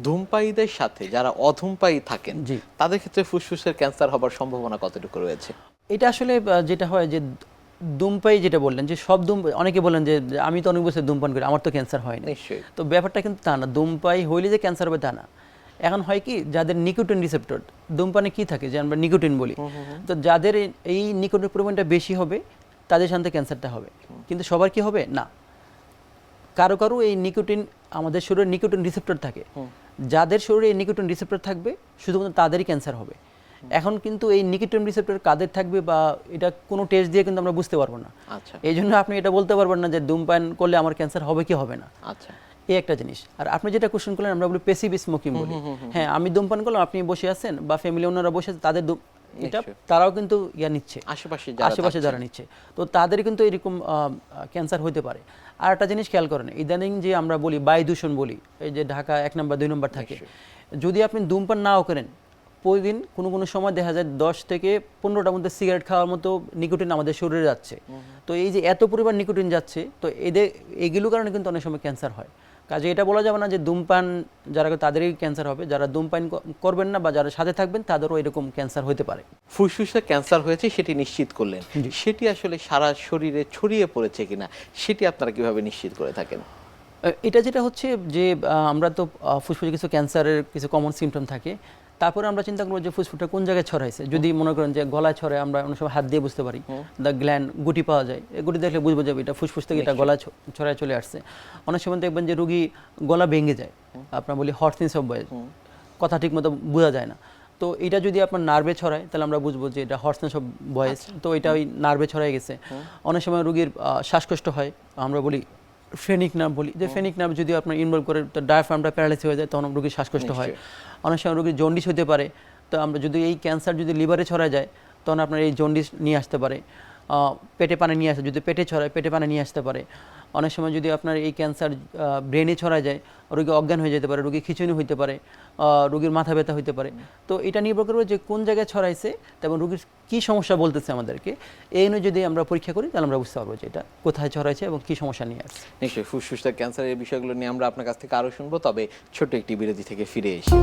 ধূমপায়ীদের সাথে যারা অধূমপায়ী থাকেন জি। তাদের ক্ষেত্রে ফুসফুসের ক্যান্সার হবার সম্ভাবনা কতটুকু রয়েছে? এটা আসলে যেটা হয় যে ধূমপায়ী যেটা বললেন যে সব অনেকে বলেন যে আমি তো অনেক বছর ধূমপান করি, আমার তো ক্যান্সার হয়নি। নিশ্চয়ই। তো ব্যাপারটা কিন্তু তা না, ধূমপায়ী হইলে যে ক্যান্সার হবে তা না। এখন হয় কি, যাদের নিকোটিন রিসেপ্টর, ধূমপানে কি থাকে যে আমরা নিকোটিন বলি, তো যাদের এই নিকোটিনের পরিমাণটা বেশি হবে তাদের সাথে ক্যান্সারটা হবে। কিন্তু সবার কি হবে না, কারো কারো এই নিকোটিন, আমাদের শরীরে নিকোটিন রিসেপ্টর থাকে, যাদের শরীরে এই নিকোটিন রিসেপ্টর থাকবে শুধুমাত্র তাদেরই ক্যান্সার হবে। এখন কিন্তু এই নিকোটিন রিসেপ্টর কাদের থাকবে বা এটা কোনো টেস্ট দিয়ে কিন্তু আমরা বুঝতে পারবো না। আচ্ছা এই জন্য আপনি এটা বলতে পারবেন না যে ধূমপান করলে আমার ক্যান্সার হবে কি হবে না। আচ্ছা। এই একটা জিনিস। আর আপনি যেটা কোশ্চেন করলেন, আমরা বলি প্যাসিভ স্মোকিং বলি। হ্যাঁ, আমি ধূমপান করলাম, আপনি বসে আছেন বা ফ্যামিলি ওনারা বসে আছে, তাদের এটা নিশ্চয়ই। তারাও কিন্তু নিচ্ছে, আশেপাশে আশেপাশে যারা নিচ্ছে, তো তাদের কিন্তু এরকম ক্যান্সার হতে পারে। আর একটা জিনিস খেয়াল করেন, ইদানিং যে আমরা বলি বায়ু দূষণ বলি, এই যে ঢাকা 1 নম্বর 2 নম্বর থাকে, যদি আপনি ধূমপান নাও করেন, প্রতিদিন কোনো কোনো সময় দেখা যায় 10 থেকে 15টার মধ্যে সিগারেট খাওয়ার মতো নিকোটিন আমাদের শরীরে যাচ্ছে। তো এই যে এত পরিমাণ নিকোটিন যাচ্ছে, তো এগুলোর কারণে কিন্তু অনেক সময় ক্যান্সার হয়। কাজে এটা বলা যাবে না যে ধূমপান যারা করে তাদেরই ক্যান্সার হবে, যারা ধূমপান করবেন না বা যারা সাথে থাকবেন তাদেরও এরকম ক্যান্সার হতে পারে। ফুসফুসে ক্যান্সার হয়েছে সেটি নিশ্চিত করলেন, সেটি আসলে সারা শরীরে ছড়িয়ে পড়েছে কিনা সেটি আপনারা কিভাবে নিশ্চিত করে থাকেন? এটা যেটা হচ্ছে যে আমরা তো ফুসফুসে কিছু ক্যান্সারের কিছু কমন সিমটম থাকে, তারপরে আমরা চিন্তা করবো যে ফুসফুসটা কোন জায়গায় ছড়াইছে। যদি মনে করেন যে গলায় ছড়ায়, আমরা অনেক সময় হাত দিয়ে বুঝতে পারি, দ্য গ্ল্যান্ড গুটি পাওয়া যায়, এই গুটি দেখলে বুঝবো যে এটা ফুসফুস থেকে এটা গলায় ছড়ায় চলে আসছে। অনেক সময় দেখবেন যে রুগী গলা ভেঙে যায়, আপনার বলি হর্সনিস অফ ভয়েস, কথা ঠিক মতো বোঝা যায় না। তো এটা যদি আপনার নার্ভে ছড়ায় তাহলে আমরা বুঝবো যে এটা হর্সনেস অফ ভয়েস, তো এটা ওই নার্ভে ছড়ায় গেছে। অনেক সময় রুগীর শ্বাসকষ্ট হয়, আমরা বলি ফেনিক নার্ভ বলি, যে ফেনিক নার্ভ যদি আপনার ইনভলভ করে তো ডায়াফ্রামটা প্যারালাইসিস হয়ে যায়, তখন রুগীর শ্বাসকষ্ট হয়। অনেক সময় রুগীর জন্ডিস হতে পারে, তো আমরা যদি এই ক্যান্সার যদি লিভারে ছড়ায় যায় তখন আপনার এই জন্ডিস নিয়ে আসতে পারে। পেটে পানি নিয়ে আসে, যদি পেটে ছড়ায় পেটে পানি নিয়ে আসতে পারে। অনেক সময় যদি আপনার এই ক্যান্সার ব্রেনে ছড়ায় যায়, রোগী অজ্ঞান হয়ে যেতে পারে, রোগী খিঁচুনি হইতে পারে, রোগীর মাথা ব্যথা হইতে পারে। তো এটা নির্ভর করবে যে কোন জায়গায় ছড়াইছে এবং রোগীর কী সমস্যা বলতেছে আমাদেরকে, এই নিয়ে যদি আমরা পরীক্ষা করি তাহলে আমরা বুঝতে পারবো যে এটা কোথায় ছড়াইছে এবং কী সমস্যা নিয়ে আসছে। নিশ্চয়ই ফুসফুসের ক্যান্সারের বিষয়গুলো নিয়ে আমরা আপনার কাছ থেকে আরও শুনবো, তবে ছোট্ট একটি বিরতি থেকে ফিরে এসে।